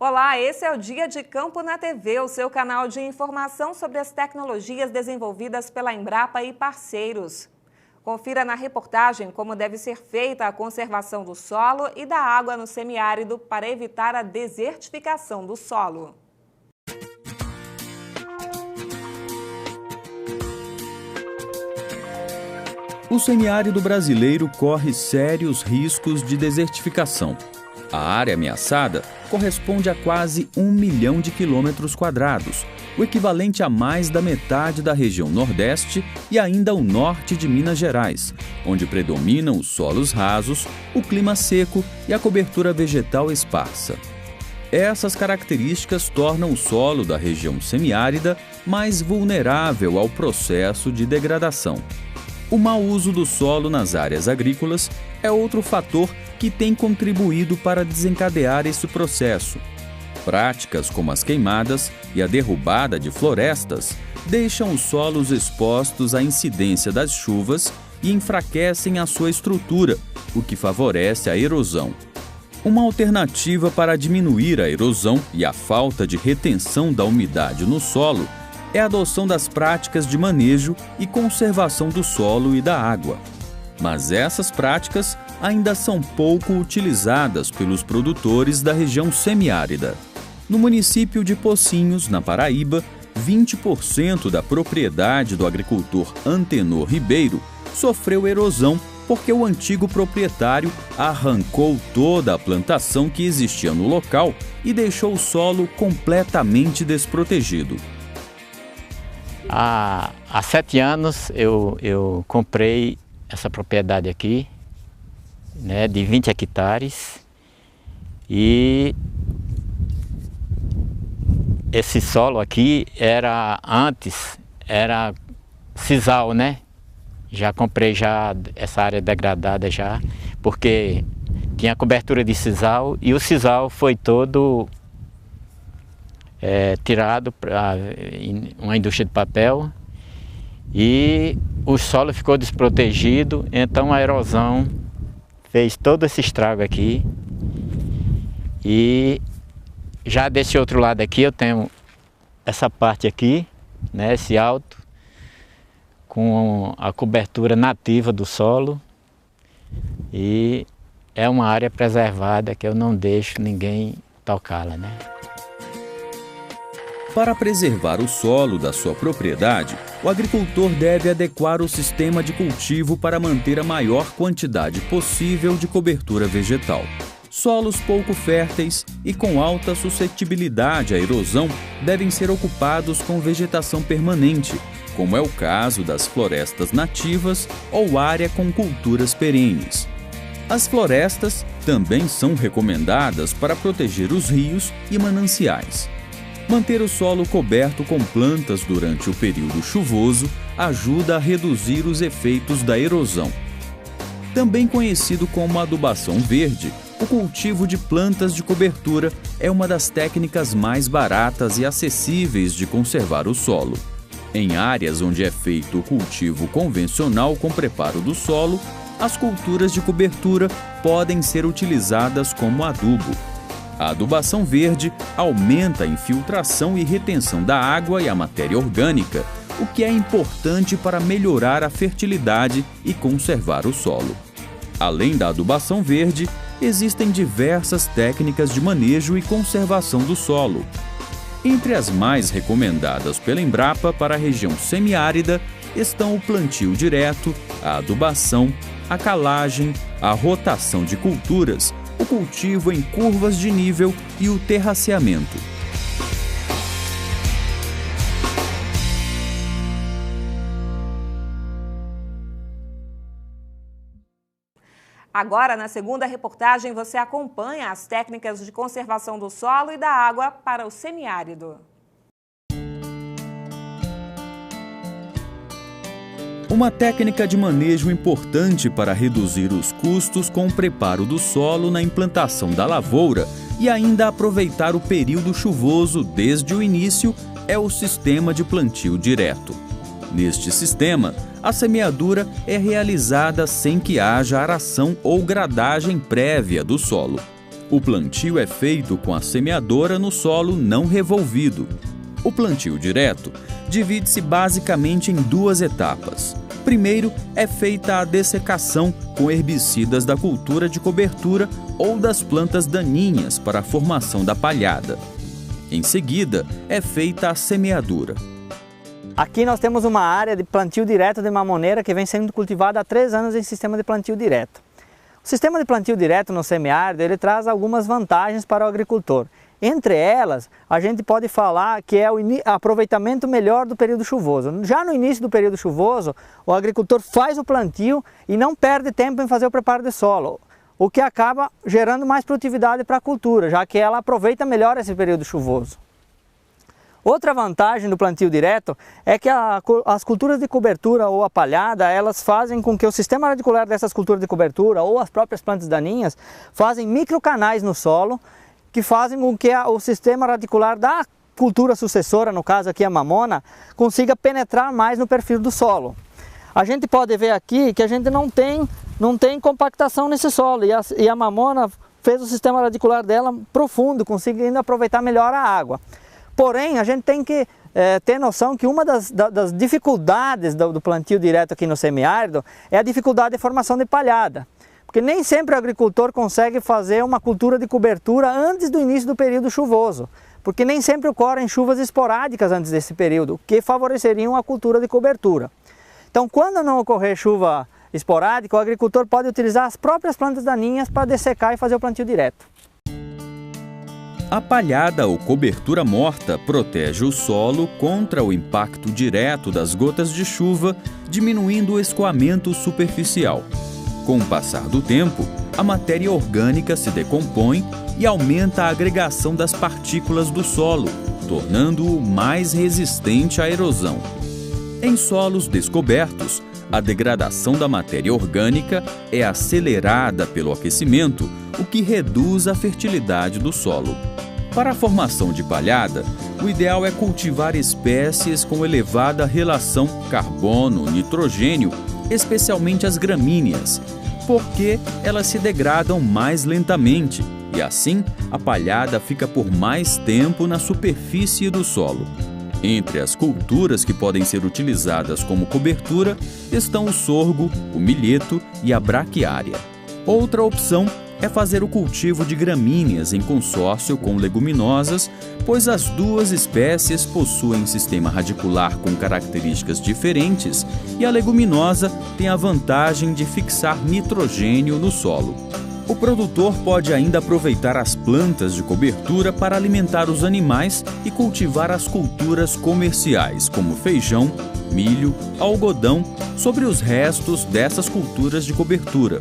Olá, esse é o Dia de Campo na TV, o seu canal de informação sobre as tecnologias desenvolvidas pela Embrapa e parceiros. Confira na reportagem como deve ser feita a conservação do solo e da água no semiárido para evitar a desertificação do solo. O semiárido brasileiro corre sérios riscos de desertificação. A área ameaçada corresponde a quase 1 milhão de quilômetros quadrados, o equivalente a mais da metade da região Nordeste e ainda o norte de Minas Gerais, onde predominam os solos rasos, o clima seco e a cobertura vegetal esparsa. Essas características tornam o solo da região semiárida mais vulnerável ao processo de degradação. O mau uso do solo nas áreas agrícolas é outro fator que tem contribuído para desencadear esse processo. Práticas como as queimadas e a derrubada de florestas deixam os solos expostos à incidência das chuvas e enfraquecem a sua estrutura, o que favorece a erosão. Uma alternativa para diminuir a erosão e a falta de retenção da umidade no solo é a adoção das práticas de manejo e conservação do solo e da água. Mas essas práticas ainda são pouco utilizadas pelos produtores da região semiárida. No município de Pocinhos, na Paraíba, 20% da propriedade do agricultor Antenor Ribeiro sofreu erosão porque o antigo proprietário arrancou toda a plantação que existia no local e deixou o solo completamente desprotegido. Há 7 anos eu comprei essa propriedade aqui, né, de 20 hectares, e esse solo aqui antes era sisal, né? Já comprei essa área degradada já, porque tinha cobertura de sisal e o sisal foi todo tirado para uma indústria de papel e o solo ficou desprotegido, então a erosão fez todo esse estrago aqui. E já desse outro lado aqui eu tenho essa parte aqui, né, esse alto, com a cobertura nativa do solo, e é uma área preservada que eu não deixo ninguém tocá-la, né? Para preservar o solo da sua propriedade, o agricultor deve adequar o sistema de cultivo para manter a maior quantidade possível de cobertura vegetal. Solos pouco férteis e com alta suscetibilidade à erosão devem ser ocupados com vegetação permanente, como é o caso das florestas nativas ou área com culturas perenes. As florestas também são recomendadas para proteger os rios e mananciais. Manter o solo coberto com plantas durante o período chuvoso ajuda a reduzir os efeitos da erosão. Também conhecido como adubação verde, o cultivo de plantas de cobertura é uma das técnicas mais baratas e acessíveis de conservar o solo. Em áreas onde é feito o cultivo convencional com preparo do solo, as culturas de cobertura podem ser utilizadas como adubo. A adubação verde aumenta a infiltração e retenção da água e a matéria orgânica, o que é importante para melhorar a fertilidade e conservar o solo. Além da adubação verde, existem diversas técnicas de manejo e conservação do solo. Entre as mais recomendadas pela Embrapa para a região semiárida estão o plantio direto, a adubação, a calagem, a rotação de culturas, o cultivo em curvas de nível e o terraceamento. Agora, na segunda reportagem, você acompanha as técnicas de conservação do solo e da água para o semiárido. Uma técnica de manejo importante para reduzir os custos com o preparo do solo na implantação da lavoura e ainda aproveitar o período chuvoso desde o início é o sistema de plantio direto. Neste sistema, a semeadura é realizada sem que haja aração ou gradagem prévia do solo. O plantio é feito com a semeadora no solo não revolvido. O plantio direto divide-se basicamente em duas etapas. Primeiro, é feita a dessecação com herbicidas da cultura de cobertura ou das plantas daninhas para a formação da palhada. Em seguida, é feita a semeadura. Aqui nós temos uma área de plantio direto de mamoneira que vem sendo cultivada há 3 anos em sistema de plantio direto. O sistema de plantio direto no semiárido ele traz algumas vantagens para o agricultor. Entre elas, a gente pode falar que é o aproveitamento melhor do período chuvoso. Já no início do período chuvoso, o agricultor faz o plantio e não perde tempo em fazer o preparo de solo, o que acaba gerando mais produtividade para a cultura, já que ela aproveita melhor esse período chuvoso. Outra vantagem do plantio direto é que as culturas de cobertura ou a palhada, elas fazem com que o sistema radicular dessas culturas de cobertura ou as próprias plantas daninhas fazem microcanais no solo, que fazem com que o sistema radicular da cultura sucessora, no caso aqui a mamona, consiga penetrar mais no perfil do solo. A gente pode ver aqui que a gente não tem compactação nesse solo e a mamona fez o sistema radicular dela profundo, conseguindo aproveitar melhor a água. Porém, a gente tem que ter noção que uma das dificuldades do plantio direto aqui no semiárido é a dificuldade de formação de palhada. Porque nem sempre o agricultor consegue fazer uma cultura de cobertura antes do início do período chuvoso, porque nem sempre ocorrem chuvas esporádicas antes desse período, que favoreceriam a cultura de cobertura. Então, quando não ocorrer chuva esporádica, o agricultor pode utilizar as próprias plantas daninhas para dessecar e fazer o plantio direto. A palhada ou cobertura morta protege o solo contra o impacto direto das gotas de chuva, diminuindo o escoamento superficial. Com o passar do tempo, a matéria orgânica se decompõe e aumenta a agregação das partículas do solo, tornando-o mais resistente à erosão. Em solos descobertos, a degradação da matéria orgânica é acelerada pelo aquecimento, o que reduz a fertilidade do solo. Para a formação de palhada, o ideal é cultivar espécies com elevada relação carbono-nitrogênio, especialmente as gramíneas, porque elas se degradam mais lentamente e assim a palhada fica por mais tempo na superfície do solo. Entre as culturas que podem ser utilizadas como cobertura estão o sorgo, o milheto e a braquiária. Outra opção é fazer o cultivo de gramíneas em consórcio com leguminosas, pois as duas espécies possuem sistema radicular com características diferentes e a leguminosa tem a vantagem de fixar nitrogênio no solo. O produtor pode ainda aproveitar as plantas de cobertura para alimentar os animais e cultivar as culturas comerciais, como feijão, milho, algodão, sobre os restos dessas culturas de cobertura.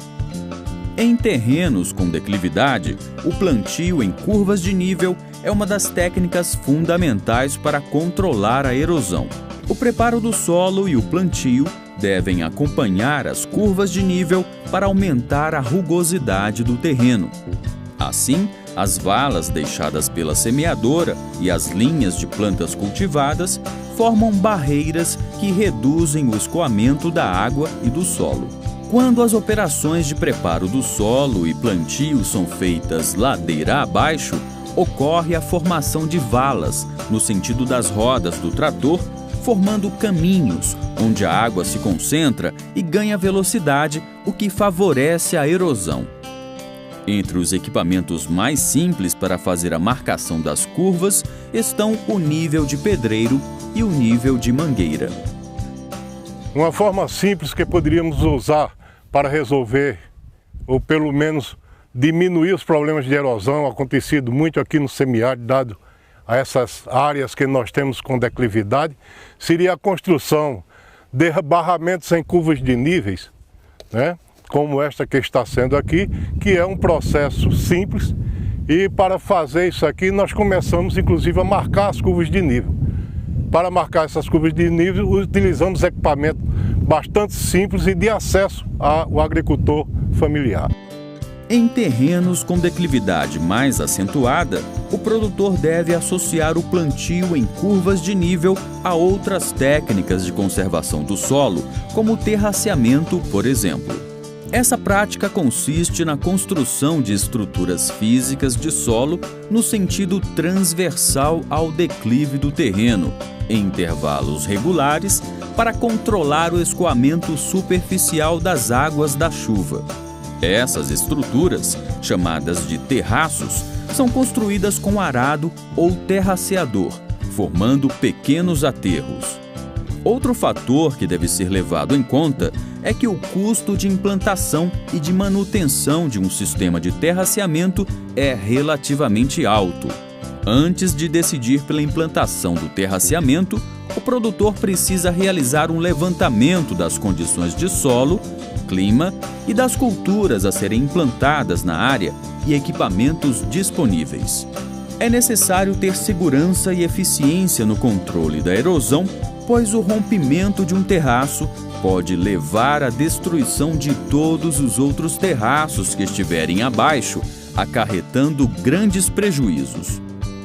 Em terrenos com declividade, o plantio em curvas de nível é uma das técnicas fundamentais para controlar a erosão. O preparo do solo e o plantio devem acompanhar as curvas de nível para aumentar a rugosidade do terreno. Assim, as valas deixadas pela semeadora e as linhas de plantas cultivadas formam barreiras que reduzem o escoamento da água e do solo. Quando as operações de preparo do solo e plantio são feitas ladeira abaixo, ocorre a formação de valas, no sentido das rodas do trator, formando caminhos, onde a água se concentra e ganha velocidade, o que favorece a erosão. Entre os equipamentos mais simples para fazer a marcação das curvas estão o nível de pedreiro e o nível de mangueira. Uma forma simples que poderíamos usar para resolver, ou pelo menos diminuir os problemas de erosão acontecido muito aqui no semiárido, dado a essas áreas que nós temos com declividade, seria a construção de barramentos em curvas de níveis, né? Como esta que está sendo aqui, que é um processo simples, e para fazer isso aqui nós começamos inclusive a marcar as curvas de nível. Para marcar essas curvas de nível, utilizamos equipamento bastante simples e de acesso ao agricultor familiar. Em terrenos com declividade mais acentuada, o produtor deve associar o plantio em curvas de nível a outras técnicas de conservação do solo, como o terraceamento, por exemplo. Essa prática consiste na construção de estruturas físicas de solo no sentido transversal ao declive do terreno, em intervalos regulares, para controlar o escoamento superficial das águas da chuva. Essas estruturas, chamadas de terraços, são construídas com arado ou terraceador, formando pequenos aterros. Outro fator que deve ser levado em conta é que o custo de implantação e de manutenção de um sistema de terraceamento é relativamente alto. Antes de decidir pela implantação do terraceamento, o produtor precisa realizar um levantamento das condições de solo, clima e das culturas a serem implantadas na área e equipamentos disponíveis. É necessário ter segurança e eficiência no controle da erosão, pois o rompimento de um terraço pode levar à destruição de todos os outros terraços que estiverem abaixo, acarretando grandes prejuízos.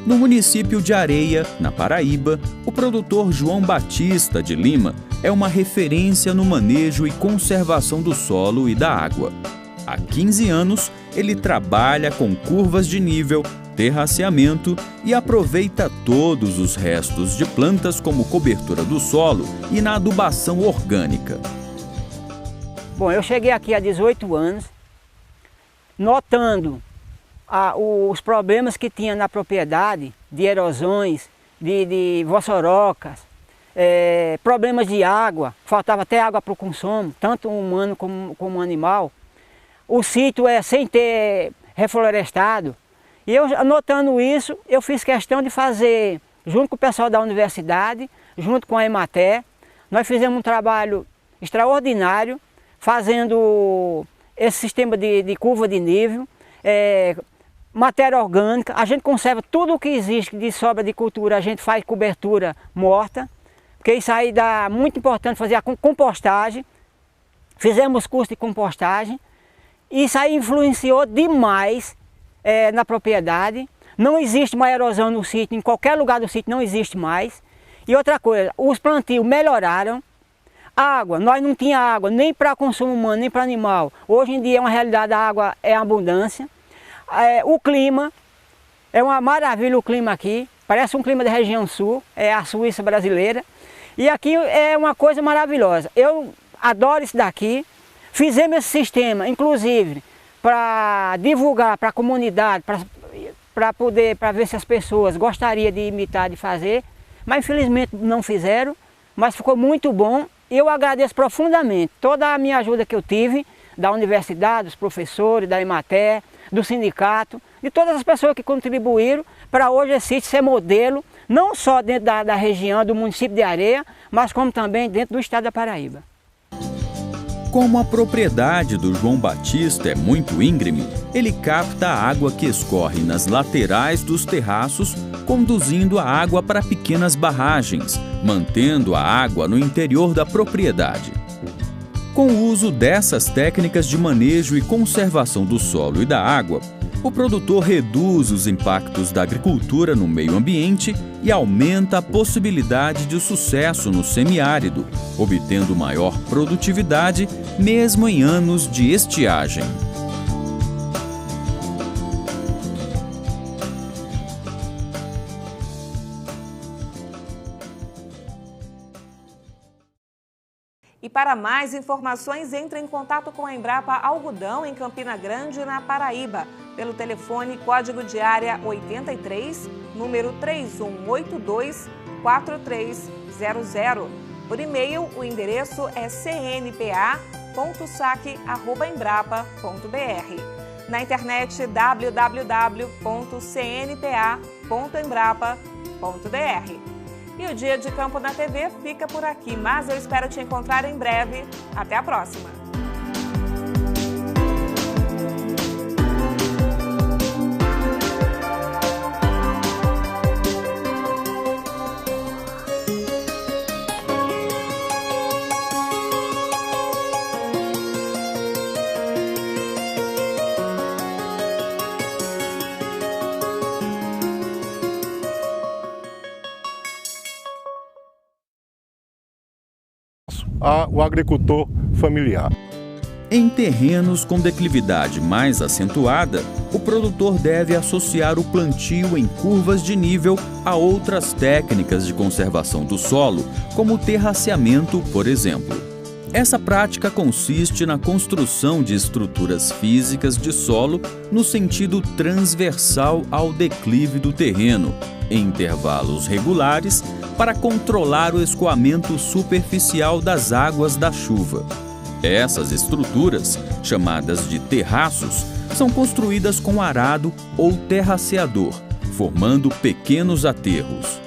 No município de Areia, na Paraíba, o produtor João Batista de Lima é uma referência no manejo e conservação do solo e da água. Há 15 anos, ele trabalha com curvas de nível, terraceamento e aproveita todos os restos de plantas como cobertura do solo e na adubação orgânica. Bom, eu cheguei aqui há 18 anos, notando os problemas que tinha na propriedade, de erosões, de vossorocas, problemas de água, faltava até água para o consumo, tanto humano como animal. O sítio é sem ter reflorestado. E eu, notando isso, eu fiz questão de fazer, junto com o pessoal da universidade, junto com a Emater, nós fizemos um trabalho extraordinário, fazendo esse sistema de curva de nível, matéria orgânica, a gente conserva tudo o que existe de sobra de cultura, a gente faz cobertura morta, porque isso aí dá muito importante fazer a compostagem, fizemos curso de compostagem, e isso aí influenciou demais na propriedade. Não existe mais erosão no sítio, em qualquer lugar do sítio não existe mais. E outra coisa, os plantios melhoraram. Água, nós não tínhamos água nem para consumo humano, nem para animal. Hoje em dia é uma realidade, a água é abundância. O clima, é uma maravilha o clima aqui. Parece um clima da região sul, é a Suíça brasileira. E aqui é uma coisa maravilhosa. Eu adoro isso daqui. Fizemos esse sistema, inclusive, para divulgar para a comunidade, para ver se as pessoas gostariam de imitar, de fazer, mas infelizmente não fizeram, mas ficou muito bom. Eu agradeço profundamente toda a minha ajuda que eu tive, da universidade, dos professores, da Emater, do sindicato, de todas as pessoas que contribuíram para hoje esse sítio ser modelo, não só dentro da região, do município de Areia, mas como também dentro do estado da Paraíba. Como a propriedade do João Batista é muito íngreme, ele capta a água que escorre nas laterais dos terraços, conduzindo a água para pequenas barragens, mantendo a água no interior da propriedade. Com o uso dessas técnicas de manejo e conservação do solo e da água, o produtor reduz os impactos da agricultura no meio ambiente e aumenta a possibilidade de sucesso no semiárido, obtendo maior produtividade mesmo em anos de estiagem. E para mais informações, entre em contato com a Embrapa Algodão, em Campina Grande, na Paraíba, pelo telefone código de área 83, número 3182-4300. Por e-mail, o endereço é cnpa.saque@embrapa.br. Na internet, www.cnpa.embrapa.br. E o Dia de Campo na TV fica por aqui, mas eu espero te encontrar em breve. Até a próxima! O agricultor familiar. Em terrenos com declividade mais acentuada, o produtor deve associar o plantio em curvas de nível a outras técnicas de conservação do solo, como o terraceamento, por exemplo. Essa prática consiste na construção de estruturas físicas de solo no sentido transversal ao declive do terreno, em intervalos regulares, para controlar o escoamento superficial das águas da chuva. Essas estruturas, chamadas de terraços, são construídas com arado ou terraceador, formando pequenos aterros.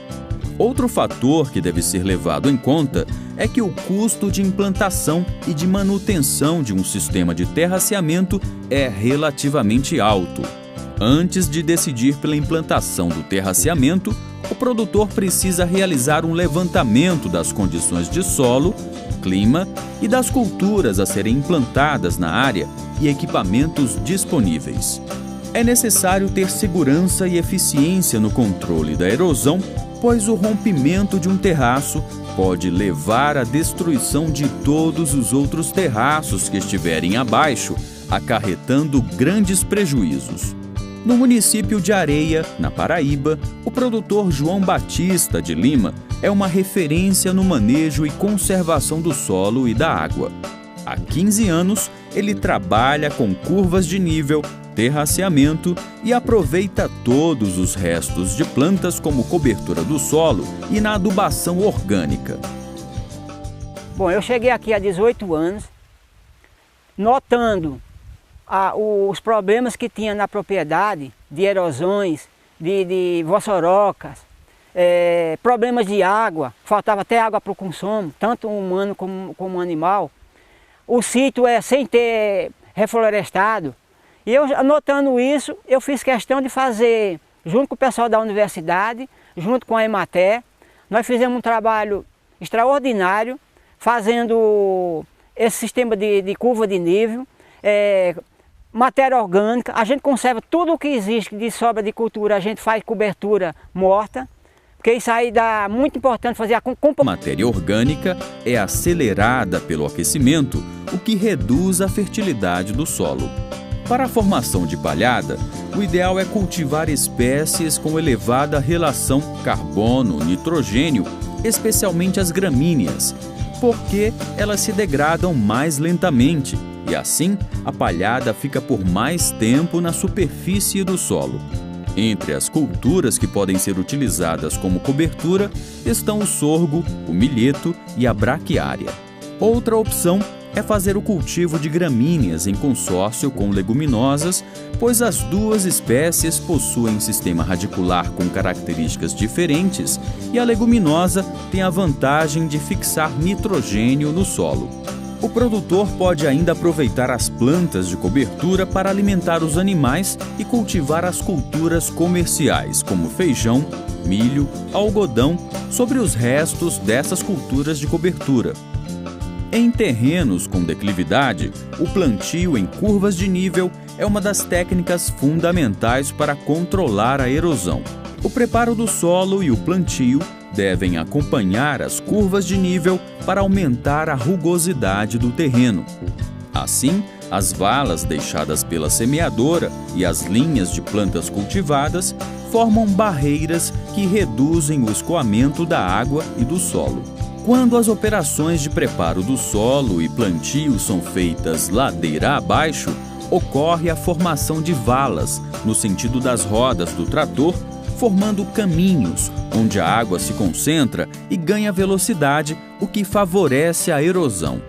Outro fator que deve ser levado em conta é que o custo de implantação e de manutenção de um sistema de terraceamento é relativamente alto. Antes de decidir pela implantação do terraceamento, o produtor precisa realizar um levantamento das condições de solo, clima e das culturas a serem implantadas na área e equipamentos disponíveis. É necessário ter segurança e eficiência no controle da erosão, pois o rompimento de um terraço pode levar à destruição de todos os outros terraços que estiverem abaixo, acarretando grandes prejuízos. No município de Areia, na Paraíba, o produtor João Batista de Lima é uma referência no manejo e conservação do solo e da água. Há 15 anos, ele trabalha com curvas de nível, terraceamento e aproveita todos os restos de plantas como cobertura do solo e na adubação orgânica. Bom, eu cheguei aqui há 18 anos, notando os problemas que tinha na propriedade, de erosões, de vossorocas, problemas de água, faltava até água para o consumo, tanto humano como animal. O sítio é sem ter reflorestado. E eu, notando isso, eu fiz questão de fazer, junto com o pessoal da universidade, junto com a Emater, nós fizemos um trabalho extraordinário, fazendo esse sistema de curva de nível, matéria orgânica. A gente conserva tudo o que existe de sobra de cultura, a gente faz cobertura morta, porque isso aí dá muito importante fazer a matéria orgânica é acelerada pelo aquecimento, o que reduz a fertilidade do solo. Para a formação de palhada, o ideal é cultivar espécies com elevada relação carbono-nitrogênio, especialmente as gramíneas, porque elas se degradam mais lentamente e assim a palhada fica por mais tempo na superfície do solo. Entre as culturas que podem ser utilizadas como cobertura estão o sorgo, o milheto e a braquiária. Outra opção é fazer o cultivo de gramíneas em consórcio com leguminosas, pois as duas espécies possuem sistema radicular com características diferentes e a leguminosa tem a vantagem de fixar nitrogênio no solo. O produtor pode ainda aproveitar as plantas de cobertura para alimentar os animais e cultivar as culturas comerciais, como feijão, milho, algodão, sobre os restos dessas culturas de cobertura. Em terrenos com declividade, o plantio em curvas de nível é uma das técnicas fundamentais para controlar a erosão. O preparo do solo e o plantio devem acompanhar as curvas de nível para aumentar a rugosidade do terreno. Assim, as valas deixadas pela semeadora e as linhas de plantas cultivadas formam barreiras que reduzem o escoamento da água e do solo. Quando as operações de preparo do solo e plantio são feitas ladeira abaixo, ocorre a formação de valas, no sentido das rodas do trator, formando caminhos, onde a água se concentra e ganha velocidade, o que favorece a erosão.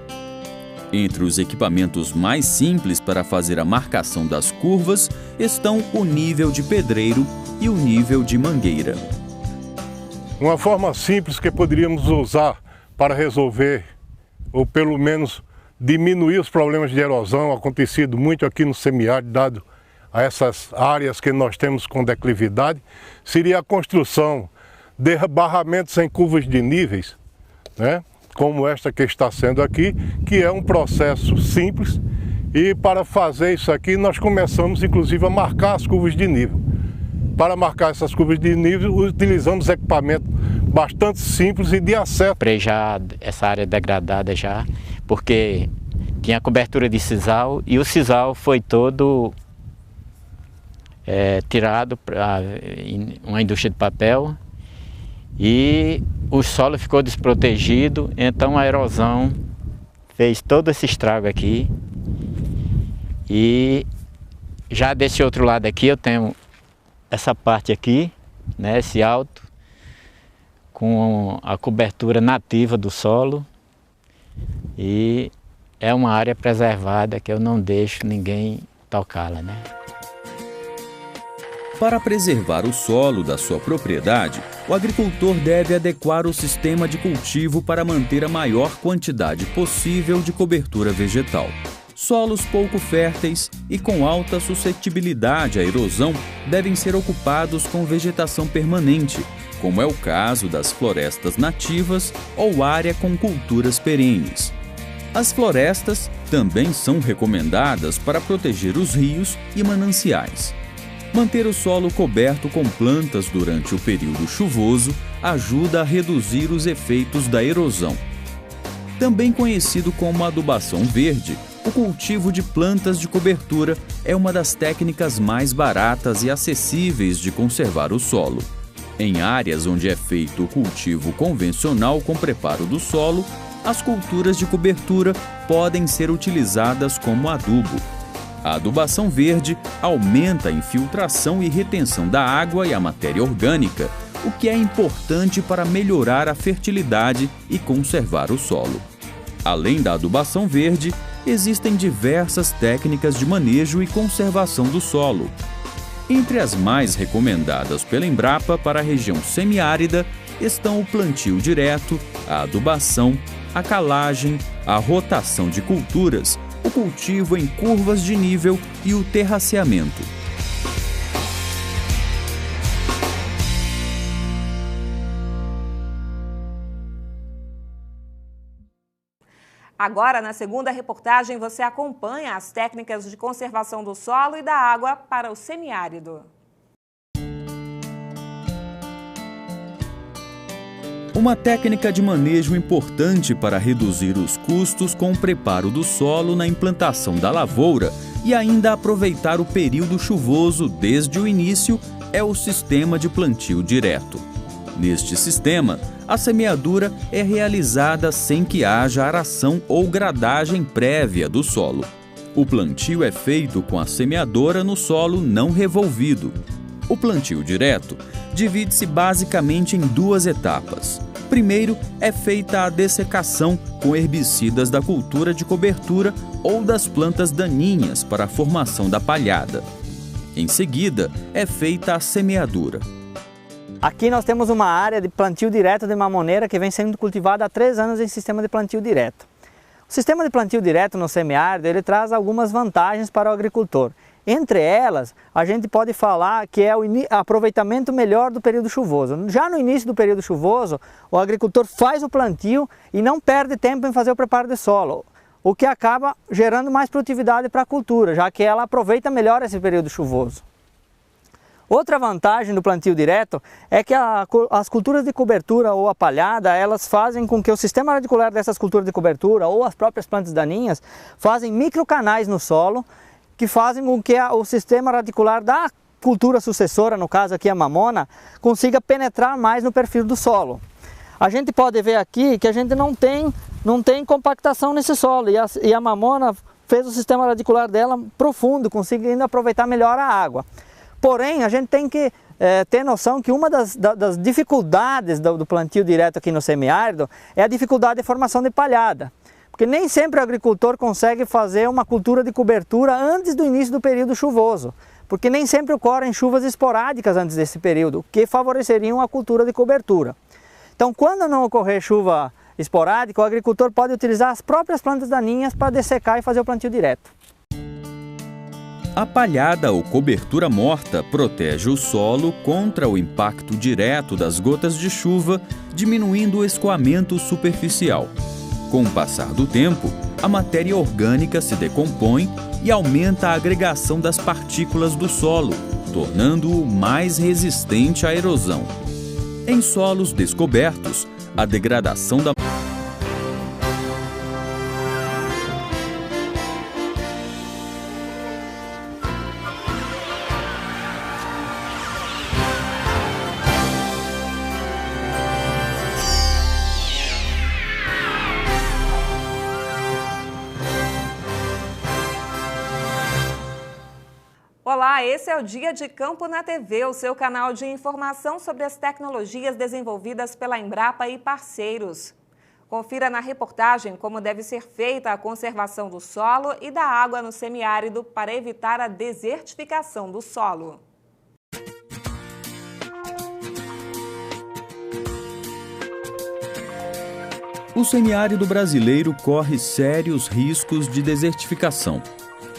Entre os equipamentos mais simples para fazer a marcação das curvas estão o nível de pedreiro e o nível de mangueira. Uma forma simples que poderíamos usar para resolver, ou pelo menos diminuir os problemas de erosão acontecido muito aqui no semiárido, dado a essas áreas que nós temos com declividade, seria a construção de barramentos em curvas de níveis, né? Como esta que está sendo aqui, que é um processo simples, e para fazer isso aqui nós começamos inclusive a marcar as curvas de nível. Para marcar essas curvas de nível utilizamos equipamento bastante simples e de acesso. Já essa área degradada já, porque tinha cobertura de sisal e o sisal foi todo tirado para uma indústria de papel e o solo ficou desprotegido, então a erosão fez todo esse estrago aqui. E já desse outro lado aqui eu tenho essa parte aqui, né, esse alto, com a cobertura nativa do solo, e é uma área preservada que eu não deixo ninguém tocá-la, né? Para preservar o solo da sua propriedade, o agricultor deve adequar o sistema de cultivo para manter a maior quantidade possível de cobertura vegetal. Solos pouco férteis e com alta suscetibilidade à erosão devem ser ocupados com vegetação permanente, como é o caso das florestas nativas ou área com culturas perenes. As florestas também são recomendadas para proteger os rios e mananciais. Manter o solo coberto com plantas durante o período chuvoso ajuda a reduzir os efeitos da erosão. Também conhecido como adubação verde, o cultivo de plantas de cobertura é uma das técnicas mais baratas e acessíveis de conservar o solo. Em áreas onde é feito o cultivo convencional com preparo do solo, as culturas de cobertura podem ser utilizadas como adubo. A adubação verde aumenta a infiltração e retenção da água e a matéria orgânica, o que é importante para melhorar a fertilidade e conservar o solo. Além da adubação verde, existem diversas técnicas de manejo e conservação do solo. Entre as mais recomendadas pela Embrapa para a região semiárida estão o plantio direto, a adubação, a calagem, a rotação de culturas, o cultivo em curvas de nível e o terraceamento. Agora, na segunda reportagem, você acompanha as técnicas de conservação do solo e da água para o semiárido. Uma técnica de manejo importante para reduzir os custos com o preparo do solo na implantação da lavoura e ainda aproveitar o período chuvoso desde o início é o sistema de plantio direto. Neste sistema, a semeadura é realizada sem que haja aração ou gradagem prévia do solo. O plantio é feito com a semeadora no solo não revolvido. O plantio direto divide-se basicamente em duas etapas. Primeiro, é feita a dessecação com herbicidas da cultura de cobertura ou das plantas daninhas para a formação da palhada. Em seguida, é feita a semeadura. Aqui nós temos uma área de plantio direto de mamoneira que vem sendo cultivada há 3 anos em sistema de plantio direto. O sistema de plantio direto no semiárido ele traz algumas vantagens para o agricultor. Entre elas, a gente pode falar que é o aproveitamento melhor do período chuvoso. Já no início do período chuvoso, o agricultor faz o plantio e não perde tempo em fazer o preparo de solo, o que acaba gerando mais produtividade para a cultura, já que ela aproveita melhor esse período chuvoso. Outra vantagem do plantio direto é que as culturas de cobertura ou a palhada, elas fazem com que o sistema radicular dessas culturas de cobertura ou as próprias plantas daninhas fazem microcanais no solo, que fazem com que o sistema radicular da cultura sucessora, no caso aqui a mamona, consiga penetrar mais no perfil do solo. A gente pode ver aqui que a gente não tem compactação nesse solo e a mamona fez o sistema radicular dela profundo, conseguindo aproveitar melhor a água. Porém, a gente tem que ter noção que uma das dificuldades do plantio direto aqui no semiárido é a dificuldade de formação de palhada. Porque nem sempre o agricultor consegue fazer uma cultura de cobertura antes do início do período chuvoso, porque nem sempre ocorrem chuvas esporádicas antes desse período, que favoreceriam a cultura de cobertura. Então, quando não ocorrer chuva esporádica, o agricultor pode utilizar as próprias plantas daninhas para dessecar e fazer o plantio direto. A palhada ou cobertura morta protege o solo contra o impacto direto das gotas de chuva, diminuindo o escoamento superficial. Com o passar do tempo, a matéria orgânica se decompõe e aumenta a agregação das partículas do solo, tornando-o mais resistente à erosão. Em solos descobertos, a degradação da Olá, esse é o Dia de Campo na TV, o seu canal de informação sobre as tecnologias desenvolvidas pela Embrapa e parceiros. Confira na reportagem como deve ser feita a conservação do solo e da água no semiárido para evitar a desertificação do solo. O semiárido brasileiro corre sérios riscos de desertificação.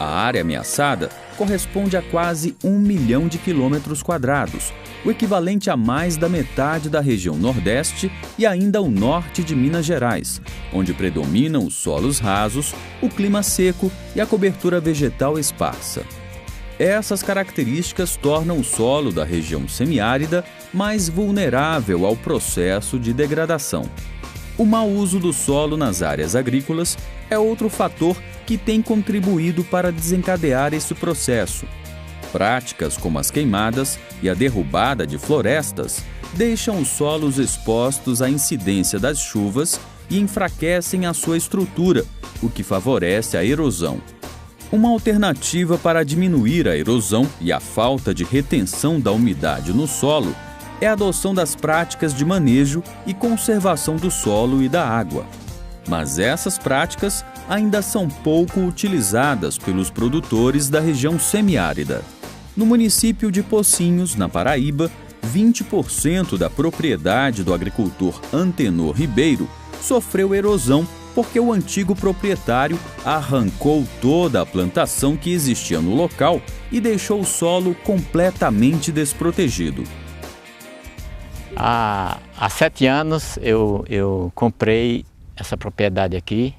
A área ameaçada corresponde a quase 1 milhão de quilômetros quadrados, o equivalente a mais da metade da região Nordeste e ainda o norte de Minas Gerais, onde predominam os solos rasos, o clima seco e a cobertura vegetal esparsa. Essas características tornam o solo da região semiárida mais vulnerável ao processo de degradação. O mau uso do solo nas áreas agrícolas é outro fator que tem contribuído para desencadear esse processo. Práticas como as queimadas e a derrubada de florestas deixam os solos expostos à incidência das chuvas e enfraquecem a sua estrutura, o que favorece a erosão. Uma alternativa para diminuir a erosão e a falta de retenção da umidade no solo é a adoção das práticas de manejo e conservação do solo e da água. Mas essas práticas ainda são pouco utilizadas pelos produtores da região semiárida. No município de Pocinhos, na Paraíba, 20% da propriedade do agricultor Antenor Ribeiro sofreu erosão porque o antigo proprietário arrancou toda a plantação que existia no local e deixou o solo completamente desprotegido. Há 7 anos eu comprei essa propriedade aqui,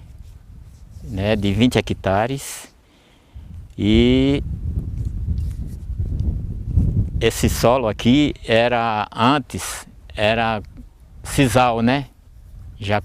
né, de 20 hectares, e esse solo aqui antes era sisal, né? Já